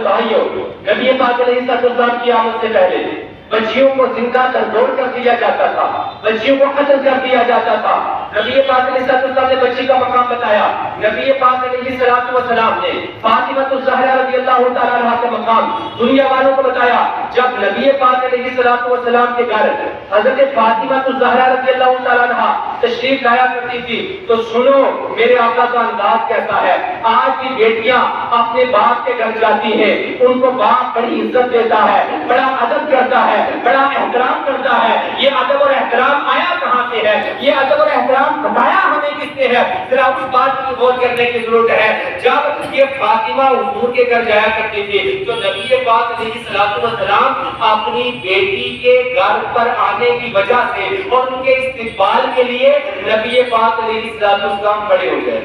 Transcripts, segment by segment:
بھائیوں، نبی پاک علیہ السلام کی آمد سے پہلے بچیوں کو زندہ تردور کر دیا جاتا تھا، بچیوں کو قتل کر دیا جاتا تھا۔ نبی پاک علیہ السلام نے بچی کا مقام بتایا۔ نبی پاک علیہ السلام نے فاطمہ الزہرا رضی اللہ تعالیٰ عنہا کا مقام دنیا والوں کو بتایا۔ جب نبی پاک علیہ السلام کے گھر حضرت فاطمہ الزہرا رضی اللہ تعالیٰ عنہا تشریف لایا کرتی تھی تو سنو میرے آقا کا انداز کیسا ہے۔ آج بھی بیٹیاں اپنے باپ کے گھر جاتی ہیں، ان کو باپ بڑی عزت دیتا ہے، بڑا ادب کرتا ہے، بڑا احترام کرتا ہے۔ یہ ادب اور احترام آیا کہاں سے ہے؟ یہ ادب اور احترام بتایا ہمیں کس نے ہے؟ ذرا اس بات کی غور کرنے کی ضرورت ہے۔ جب یہ فاطمہ حضور کے گھر جایا کرتی تھی تو نبی پاک علیہ السلام اپنی بیٹی کے گھر پر آنے کی وجہ سے اور ان کے استقبال کے لیے نبی پاک علیہ السلام کھڑے ہو گئے،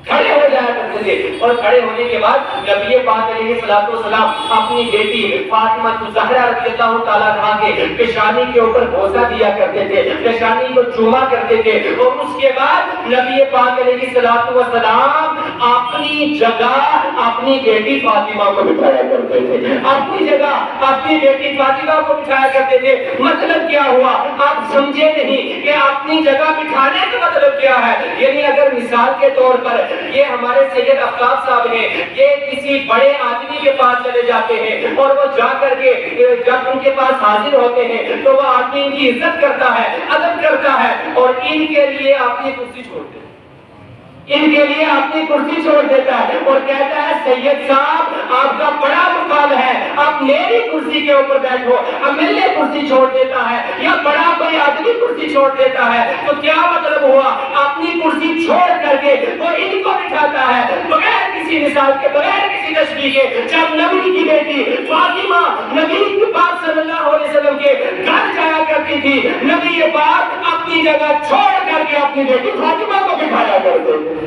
کھڑے ہو جایا کرتے تھے۔ اور کھڑے ہونے کے بعد نبی پاک علیہ السلام اپنی بیٹی فاطمہ الزہرا رضی اللہ تعالیٰ عنہا کے پیشانی کے اوپر بوسہ دیا کرتے تھے، پیشانی کو چوما کرتے تھے، اور اس کے بعد نبی پاک علیہ السلام اپنی جگہ اپنی بیٹی فاطمہ کو بٹھایا کرتے تھے، اپنی جگہ اپنی بیٹی فاطمہ کو بٹھایا کرتے تھے۔ مطلب کیا ہوا؟ آپ سمجھے نہیں کہ اپنی جگہ بٹھانے کا مطلب کیا ہے؟ یعنی اگر مثال کے طور پر یہ ہمارے سید افلاق صاحب ہیں، یہ کسی بڑے آدمی کے پاس چلے جاتے ہیں اور وہ جا کر کے جب ان کے پاس حاضر ہوتے ہیں تو وہ آدمی ان کی عزت کرتا ہے، ادب کرتا ہے اور ان کے لیے اپنی کرسی چھوڑ دیتا ہے، ان کے لیے اپنی کرسی چھوڑ دیتا ہے اور کہتا ہے سید صاحب آپ کا بڑا مقام ہے، آپ میری کرسی کے اوپر بیٹھو۔ اب میرے کرسی چھوڑ دیتا ہے یا بڑا کوئی آدمی کرسی چھوڑ دیتا ہے تو کیا مطلب ہوا؟ اپنی کرسی چھوڑ کر کے وہ ان کو بٹھاتا ہے بغیر کسی مثال کے، بغیر کسی تشبیہ کے۔ جب نبی کی بیٹی فاطمہ نبی پاک صلی اللہ علیہ وسلم کے گھر جایا کرتی تھی، نبی پاک اپنی جگہ چھوڑ کر کے اپنی بیٹی فاطمہ کو بٹھایا کرتے تھے،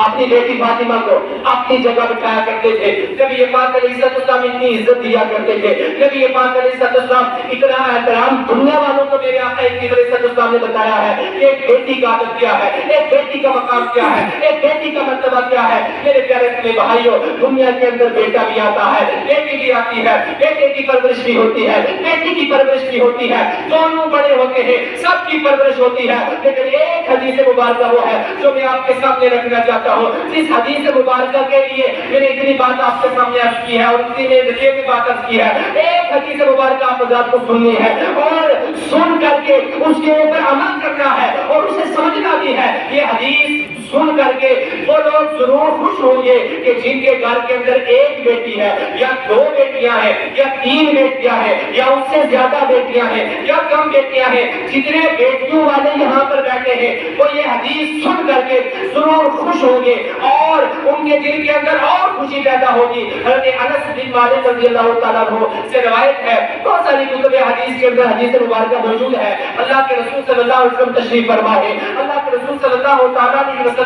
اپنی بیٹی فاطمہ کو اپنی جگہ بٹھایا کرتے تھے۔ نبی پاک علیہ السلام اتنی عزت دیا کرتے تھے، نبی پاک علیہ السلام اتنا احترام دنیا والوں کو میرے آقا علیہ السلام نے بتایا ہے کہ ایک بیٹی کا ادب کیا ہے، ایک بیٹی کا مقام کیا ہے، ایک بیٹی کا مرتبہ کیا ہے۔ میرے پیارے اسلامی بھائیوں، دنیا کے اندر بیٹا بھی آتا ہے، بیٹی بھی آتی ہے، بیٹے کی پرورش بھی ہوتی ہے، بیٹی کی پرورش بھی ہوتی ہے، دونوں بڑے ہوتے ہیں، سب کی پرورش ہوتی ہے۔ لیکن ایک حدیث مبارکہ وہ ہے جو میں آپ کے سامنے رکھنا چاہتا ہوں۔ اس حدیث مبارکہ کے لیے میں نے اتنی بات آپ کے سامنے عرض کی ہے اور اتنی میں ذکر میں بات عرض کی ہے۔ ایک حدیث مبارکہ آپ حضرات کو سننی ہے اور سن کر کے اس کے اوپر عمل کرنا ہے اور اسے سمجھنا بھی ہے۔ یہ حدیث سن کر کے وہ لوگ ضرور خوش ہوں گے کہ جن کے گھر کے اندر ایک بیٹی ہے یا دو بیٹیاں ہیں یا تین بیٹیاں ہیں یا اس سے زیادہ بیٹیاں ہیں یا کم بیٹیاں ہیں، جتنے بیٹیوں والے یہاں پر بیٹھے ہیں وہ یہ حدیث سن کر کے ضرور خوش ہوں گے اور ان کے دل کے اندر اور خوشی پیدا ہوگی۔ حضرت انس بن مالک رضی اللہ تعالیٰ عنہ سے روایت ہے، بہت ساری کتب حدیث کے اندر حدیث مبارکہ موجود ہے۔ اللہ کے رسول صلی اللہ علیہ وسلم تشریف فرما ہے، اللہ کے رسول صلی اللہ تعالیٰ علیہ وسلم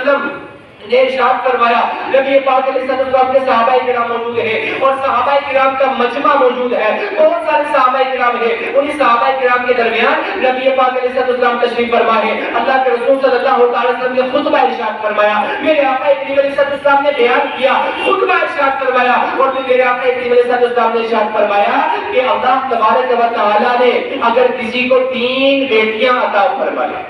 نے ارشاد فرمایا، نبی پاک علیہ السلام کے صحابہ کرام موجود ہیں اور صحابہ کرام کا مجمع موجود ہے، بہت سارے صحابہ کرام ہیں، انہی صحابہ کرام کے درمیان نبی پاک علیہ السلام تشریف فرما ہے۔ اللہ کے رسول صلی اللہ علیہ وسلم نے خطبہ ارشاد فرمایا، میرے آقا کریم علیہ السلام نے بیان کیا، خطبہ ارشاد فرمایا اور پھر میرے آقا کریم علیہ السلام نے ارشاد فرمایا کہ اللہ تبارک و تعالیٰ نے اگر کسی کو 3 بیٹیاں عطا فرمائے،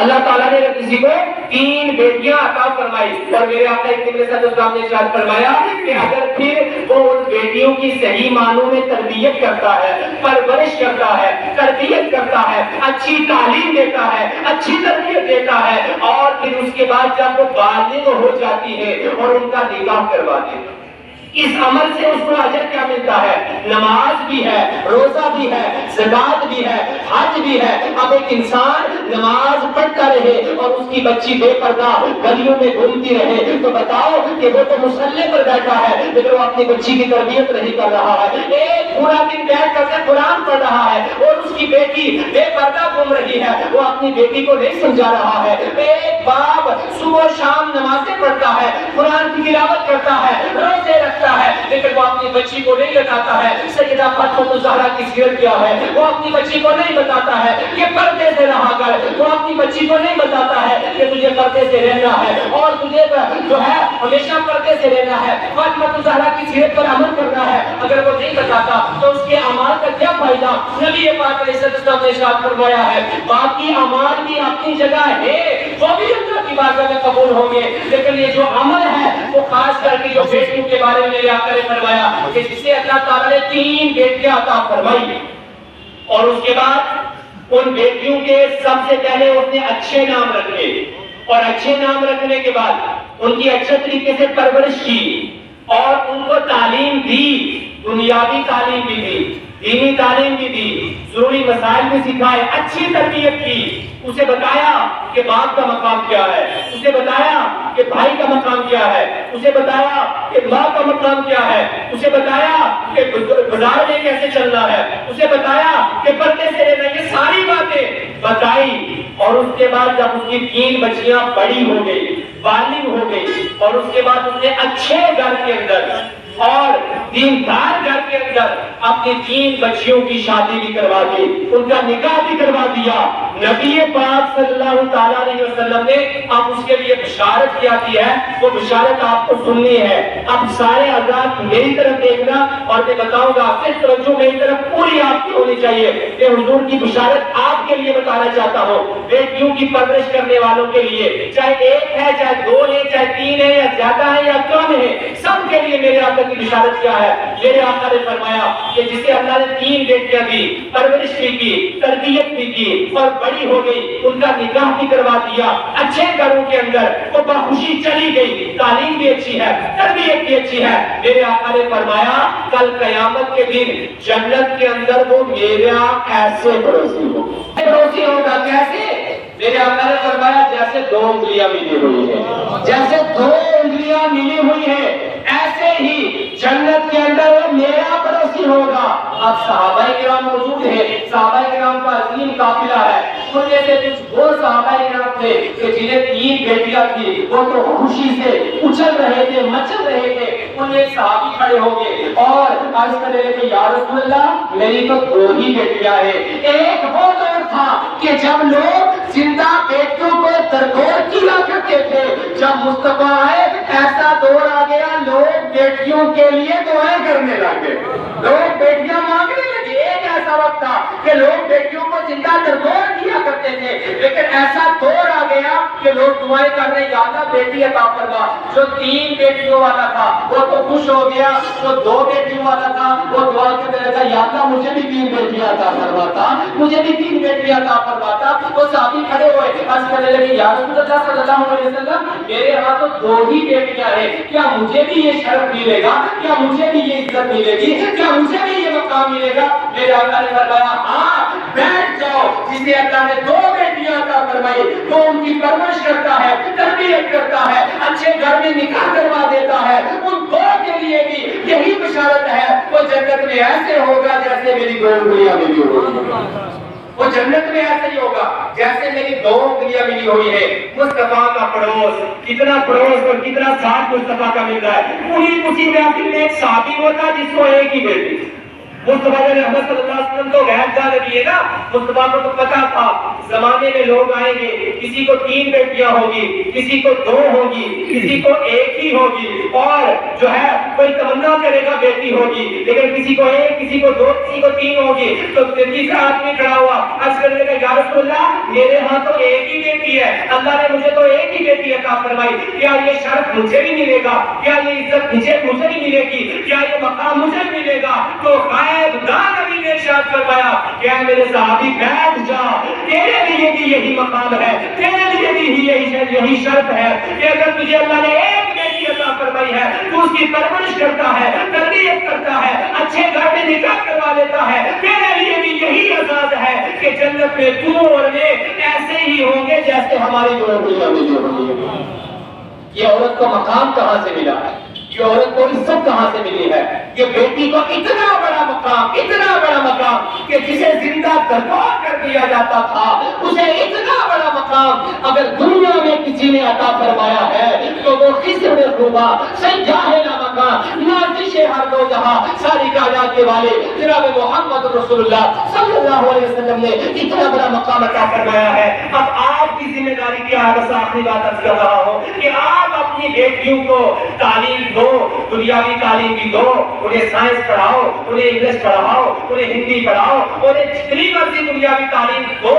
اللہ تعالیٰ نے اگر کسی کو 3 بیٹیاں عطا فرمائی اور میرے آقا کریم علیہ السلام نے ارشاد فرمایا کہ اگر پھر وہ ان بیٹیوں کی صحیح معنوں میں تربیت کرتا ہے، پرورش کرتا ہے، تربیت کرتا ہے، اچھی تعلیم دیتا ہے، اچھی تربیت دیتا ہے اور پھر اس کے بعد جب وہ بالغ ہو جاتی ہے اور ان کا نکاح کروا دیتا ہے، اس عمل سے اس کو اجر کیا ملتا ہے؟ نماز بھی ہے، روزہ بھی ہے، زکات بھی ہے، حج بھی ہے۔ اب ایک انسان نماز پڑھتا رہے اور اس کی بچی بے پردہ گلیوں میں گھومتی رہے تو بتاؤ کہ وہ تو مصلی پر بیٹھا ہے لیکن وہ اپنی بچی کی تربیت نہیں کر رہا ہے۔ ایک پورا دن بیٹھ کر کے قرآن پڑھ رہا ہے اور اس کی بیٹی بے پردہ گھوم رہی ہے، وہ اپنی بیٹی کو نہیں سمجھا رہا ہے۔ ایک باپ صبح و شام نمازیں پڑھتا ہے، قرآن کی تلاوت کرتا ہے، روزے رکھتا ہے، لیکن وہ اپنی اپنی بچی کو نہیں بتاتا ہے سیدہ فاطمہ الزہرا کی سیرت کیا ہے، وہ اپنی بچی کو نہیں بتاتا ہے کہ پردے سے رہا کر، وہ اپنی بچی کو نہیں بتاتا ہے کہ تجھے پردے سے رہنا ہے اور تجھے جو ہے ہمیشہ پردے سے رہنا ہے، فاطمہ الزہرا کی سیرت پر عمل کرنا ہے، اگر وہ نہیں بتاتا تو اس کے اعمال کا کیا فائدہ؟ نبی پاک علیہ السلام نے ارشاد فرمایا ہے باقی اعمال بھی اپنی جگہ ہے وہ بھی اللہ کی بارگاہ میں قبول ہوں گے، لیکن یہ جو عمل ہے وہ خاص کر کے جو بیٹیوں کے بارے میں آقا نے فرمایا کہ جسے اللہ تعالیٰ نے 3 بیٹیاں عطا فرمائی اور اس کے بعد ان بیٹیوں کے سب سے پہلے اس نے اچھے نام رکھے اور اچھے نام رکھنے کے بعد ان کی اچھے طریقے سے پرورش کی اور ان کو تعلیم دی، دنیاوی تعلیم بھی دی، دینی تعلیم بھی دی، ضروری مسائل بھی سکھائے، اچھی تربیت کی، اسے بتایا کہ باپ کا مقام کیا ہے، اسے بتایا کہ بھائی کا مقام کیا ہے، اسے بتایا کہ ماں کا مقام کیا ہے، اسے بتایا کہ بازار میں کیسے چلنا ہے، اسے بتایا کہ پردے سے رہنا، یہ ساری باتیں بتائی اور اس کے بعد جب اس کی 3 بچیاں بڑی ہو گئی، بالغ ہو گئی اور اس کے بعد اس نے اچھے گھر کے اندر اور دیندار گھر کے اندر اپنی 3 بچیوں کی شادی بھی کروا دی، ان کا نکاح بھی کروا دیا، نبی پاک صلی اللہ تعالیٰ علیہ وسلم نے اب اس کے لیے بشارت کیا کی ہے، وہ بشارت آپ کو سننی ہے۔ اب سارے حضرات میری طرف دیکھنا اور میں بتاؤں گا، صرف توجہ میری طرف پوری آپ کی ہونی چاہیے کہ حضور کی بشارت آپ کے لیے بتانا چاہتا ہوں، بیٹیوں کی پرورش کرنے والوں کے لیے، چاہے 1 ہے، چاہے 2 ہے، چاہے 3 ہے یا زیادہ ہے یا کم ہے، سب کے لیے میرے آقا کی بشارت کیا ہے؟ میرے آقا نے فرمایا کہ جسے اللہ نے 3 بیٹیاں دی، پرورش بھی کی، تربیت بھی کی اور بڑی ہو گئی، ان کا نکاح بھی کروا دیا، اچھے گھروں کے اندر وہ بخوشی چلی گئی، تعلیم بھی اچھی ہے، تربیت بھی اچھی ہے، میرے آقا نے فرمایا کل قیامت کے دن جنت کے اندر وہ میرا ایسے پڑوسی ہوگا، کیسے؟ میرے آقا نے فرمایا جیسے 2 انگلیاں ملی ہوئی ہیں، جیسے 2 انگلیاں ملی ہوئی ہیں ایسے ہی جنت کے اندر وہ میرا پڑوسی ہوگا۔ اب صحابہ کرام موجود ہیں، صحابہ کرام کا عظیم قافلہ ہے، ان میں سے کچھ وہ صحابہ کرام تھے کہ جنہیں 3 بیٹیاں تھی، وہ تو خوشی سے اچھل رہے تھے، مچل رہے تھے، ان میں ساتھی کھڑے ہو گئے اور عرض کرنے لگے یا رسول اللہ میری تو 2 ہی بیٹیاں ہیں۔ ایک وہ دور تھا کہ جب لوگ زندہ بیٹیوں کو درگور کیا کرتے تھے، جب مصطفیٰ آئے ایسا دور آ گیا لوگ بیٹیوں کے لیے دعائیں کرنے لگے، لوگ بیٹیاں مانگنے لگے۔ ایک ایسا وقت تھا کہ لوگ بیٹیوں کو زندہ درگور کیا کرتے تھے، لیکن ایسا دور آ گیا کہ لوگ دعائیں کر رہے یا اللہ بیٹی عطا فرما۔ جو 3 بیٹیوں والا تھا وہ تو خوش ہو گیا، جو 2 بیٹیوں والا تھا وہ دعا کرنے لگا یا اللہ مجھے بھی 3 بیٹیاں عطا فرماتا، مجھے بھی 3 بیٹیاں عطا فرماتا۔ وہ صحابی کھڑے ہوئے عرض کرنے لگے یا رسول اللہ صلی اللہ علیہ وسلم میرے ہاں تو 2 ہی بیٹیاں ہیں، کیا مجھے بھی یہ شرف ملے گا، کیا مجھے بھی یہ عزت ملے گی، کیا مجھے بھی یہ مقام ملے گا؟ میرے آقا نے فرمایا ہاں بیٹھ جاؤ، جسے اللہ نے 2 بیٹیاں عطا فرمائی وہ ان کی پرورش کرتا ہے، تربیت کرتا ہے، اچھے گھر میں نکاح کروا دیتا ہے، ان 2 کے لیے بھی یہی بشارت ہے وہ جنت میں ایسے ہوگا جیسے میری 2 انگلیاں ملی ہوئی، وہ جنت میں ایسے ہی ہوگا جیسے میری 2 انگلیاں ملی ہوئی ہے۔ مصطفیٰ کا پڑوس، کتنا پڑوس اور کتنا ساتھ مصطفیٰ کا مل رہا ہے۔ پوری اسی محفل میں ایک صحابی ہوتا جس کو ایک ہی بیٹی، مصطفیٰ علیہ صلی اللہ علیہ وسلم تو غیر جانبی ہے نا، مصطفیٰ کو تو پتا تھا زمانے میں لوگ آئیں گے، کسی کو 3 بیٹیاں ہوگی، کسی کو 2 ہوگی، کسی کو 1 ہی ہوگی اور جو ہے کوئی تمنا کرے گا بیٹی ہوگی، لیکن کسی کو 1، کسی کو 2، کسی کو 3 ہوگی۔ تو تیسرا آدمی کھڑا ہوا عرض کرنے لگا یا رسول اللہ میرے ہاں تو 1 ہی بیٹی ہے، اللہ نے مجھے تو 1 ہی بیٹی عطا فرمائی، کیا یہ شرف مجھے بھی ملے گا، کیا یہ عزت مجھے بھی ملے گی، کیا یہ مقام مجھے بھی ملے گا؟ تو نبی نے ارشاد فرمایا کہ اے میرے صحابی بیٹھ جا، تیرے لیے بھی یہی مقام ہے، تیرے لیے بھی یہی شرط ہے کہ اگر تجھے اللہ نے 1 بیٹی عطا فرمائی ہے تو اس کی پرورش کرتا ہے، تربیت کرتا ہے، اچھے گھر میں نکاح کروا دیتا ہے، تیرے لیے بھی یہی اعزاز ہے کہ جنت میں تو اور میں ایسے ہی ہوں گے جیسے ہماری 2 انگلیاں ملی ہوئی ہیں۔ یہ عورت کو مقام کہاں سے ملا ہے؟ یہ عورت کو عزت کہاں سے ملی ہے؟ یہ بیٹی کو اتنا بڑا مقام کہ جسے زندہ درگور کر دیا جاتا تھا، اسے اتنا بڑا مقام اگر دنیا میں کسی نے عطا فرمایا ہے تو وہ خضر خوبا، سیاح لامکان، نازش پیچھے ہر دو جہاں ساری کائنات کے والے جناب محمد رسول اللہ صلی اللہ علیہ وسلم نے اتنا بڑا مقام عطا فرمایا ہے. اب آپ کی ذمہ داری کیا ہے؟ بس آخری بات عرض کر رہا ہوں کہ آپ اپنی بیٹیوں کو تعلیم دو, دنیاوی تعلیم بھی دو, انہیں سائنس پڑھاؤ, انہیں انگلش پڑھاؤ, انہیں ہندی پڑھاؤ, انہیں جتنی مرضی دنیاوی تعلیم دو,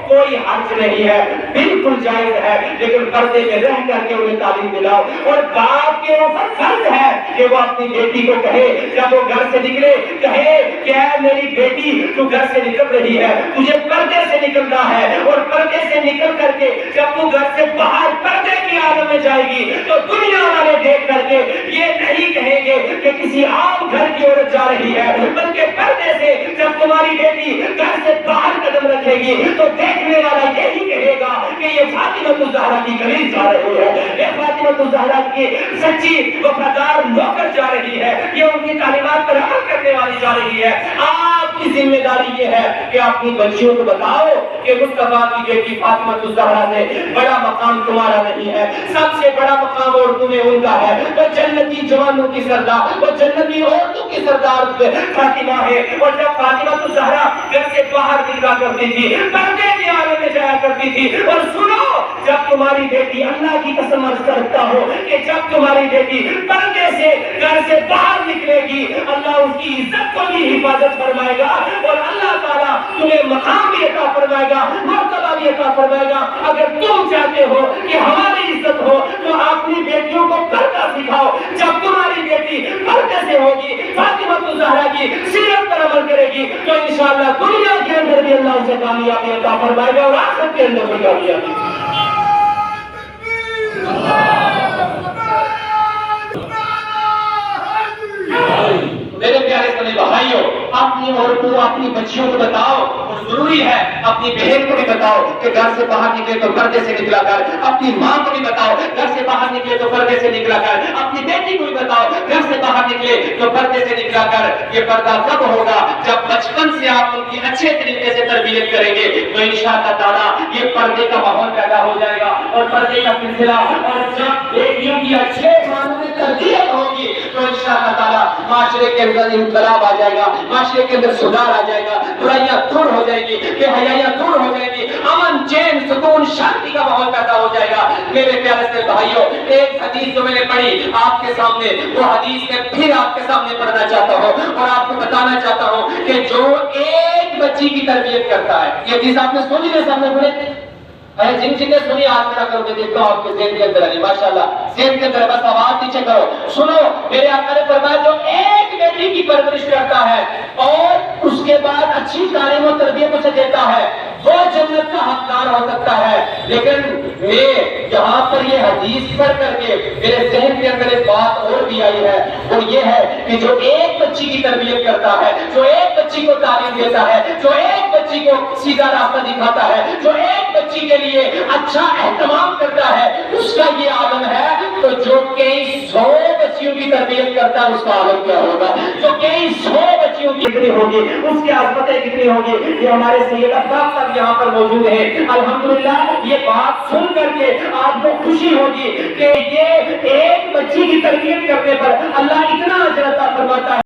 کوئی حرج نہیں ہے, بالکل جائز ہے, لیکن پردے میں رہ کر کے انہیں تعلیم دلاؤ. اور باپ کے اوپر فرض ہے کہ وہ اپنی بیٹی کو کہے جب وہ گھر سے نکلے, کہے کہ اے میری بیٹی تو گھر سے نکل رہی ہے, تجھے پردے سے نکلنا ہے, اور پردے سے نکل کر کے جب تو گھر سے باہر پردے کی عالم میں جائے گی تو دنیا والے دیکھ کر کے یہ نہیں کہیں گے کہ کسی عام گھر کی عورت جا رہی ہے, بلکہ پردے سے جب تمہاری بیٹی گھر سے باہر قدم رکھے گی تو دیکھنے والا یہی کہے گا کہ یہ فاطمہ الزہرا کی گلی جا رہی ہے, یہ فاطمہ الزہرا کی سچی وفادار نوکر جا رہی ہے, یہ ان کی تعلیمات پر عمل کرنے والی جا رہی ہے. آپ کی ذمہ داری یہ ہے کہ اپنی بچیوں کو بتاؤ کہ مصطفیٰ کی بیٹی فاطمہ الزہرا سے بڑا مقام تمہارا نہیں ہے, سب سے بڑا مقام اور تمہیں ان کا ہے. وہ جنتی جوانوں کی سردار, وہ جنتی عورتوں کی سردار فاطمہ ہے. اور جب فاطمہ الزہرا گھر سے باہر نکلا کرتی تھی, پردے کے عالم میں جایا کرتی تھی, اور سنو جب تمہاری بیٹی, اللہ کی قسم عرض کرتا ہو کہ جب تمہاری بیٹی پردے سے گھر سے باہر نکلے گی, اللہ اس کی عزت کو بھی حفاظت فرمائے گا, اور اللہ تعالیٰ تمہیں مقام بھی عطا فرمائے گا, مرتبہ بھی عطا فرمائے گا. اگر تم چاہتے ہو کہ ہماری عزت ہو تو اپنی بیٹیوں کو پردہ سکھاؤ. جب تمہاری بیٹی پردے سے ہوگی, فاطمہ الزہرا کی سیرت پر عمل کرے گی, تو انشاءاللہ دنیا کے اندر بھی اللہ اسے کامیابی عطا فرمائے گا, اور آخرت کے اندر بھی کامیابی. میرے پیارے اسلامی بھائیوں, اپنی عورتوں, اپنی بچیوں کو بتاؤ, اور ضروری ہے اپنی بہن کو بھی بتاؤ کہ گھر سے باہر نکلے تو پردے سے نکلا کر. اپنی ماں کو بھی بتاؤ گھر سے باہر نکلے تو پردے سے نکلا کر. اپنی بیٹی کو بھی بتاؤ گھر سے باہر نکلے تو پردے سے نکلا کر. یہ پردہ کب ہوگا؟ جب بچپن سے آپ ان کی اچھے طریقے سے تربیت کریں گے تو انشاءاللہ تعالیٰ یہ پردے کا ماحول پیدا ہو جائے گا, اور پردے کا سلسلہ. اور جب بیٹیوں کی اچھے معنوں میں تربیت ہوگی تو انشاءاللہ تعالیٰ معاشرے کے اندر انقلاب آ جائے گا, معاشرے کے اندر سدھار آ جائے گا, برائیاں دور ہو جائے گی, بے حیائیاں دور ہو جائے گی, امن, چین, سکون, شانتی کا ماحول پیدا ہو جائے گا. میرے پیارے سے بھائیوں, ایک حدیث جو میں نے پڑھی آپ کے سامنے, وہ حدیث میں پھر آپ کے سامنے پڑھنا چاہتا ہوں اور آپ کو بتانا چاہتا ہوں کہ جو ایک بچی کی تربیت کرتا ہے, یہ حدیث آپ نے سنی ہے سامنے پڑھے, جن نے سنی ہاتھ میرا کرو, میں دیکھتا ہوں آپ کے ذہن کے اندر ہے, ماشاءاللہ ذہن کے اندر, بس آواز نیچے کرو. سنو, میرے آقا نے فرمایا جو ایک بیٹی کی پرورش کرتا ہے اور اس کے بعد اچھی تعلیم و تربیت اسے دیتا ہے, وہ جنت کا حقدار ہو سکتا ہے. لیکن میں یہاں پر یہ حدیث پڑھ کر کے میرے ذہن کے اندر ایک بات اور بھی آئی ہے, وہ یہ ہے کہ جو ایک بچی کی تربیت کرتا ہے, جو ایک بچی کو تعلیم دیتا ہے, جو ایک بچی کو سیدھا راستہ دکھاتا ہے, جو ایک بچی کے لیے اچھا اہتمام کرتا ہے, اس کا یہ عالم ہے. تو جو کئی 100 بچیوں کی تربیت کرتا ہے, اس کا عالم کیا ہوگا؟ جو کئی 100 بچیوں کی کتنی ہوگی, اس کی عظمتیں کتنی ہوگی. یہ ہمارے سید افراد صاحب یہاں پر موجود ہیں, الحمدللہ. یہ بات سن کر کے آپ کو خوشی ہوگی کہ یہ ایک بچی کی تربیت کرنے پر اللہ اتنا اجر عطا فرماتا ہے.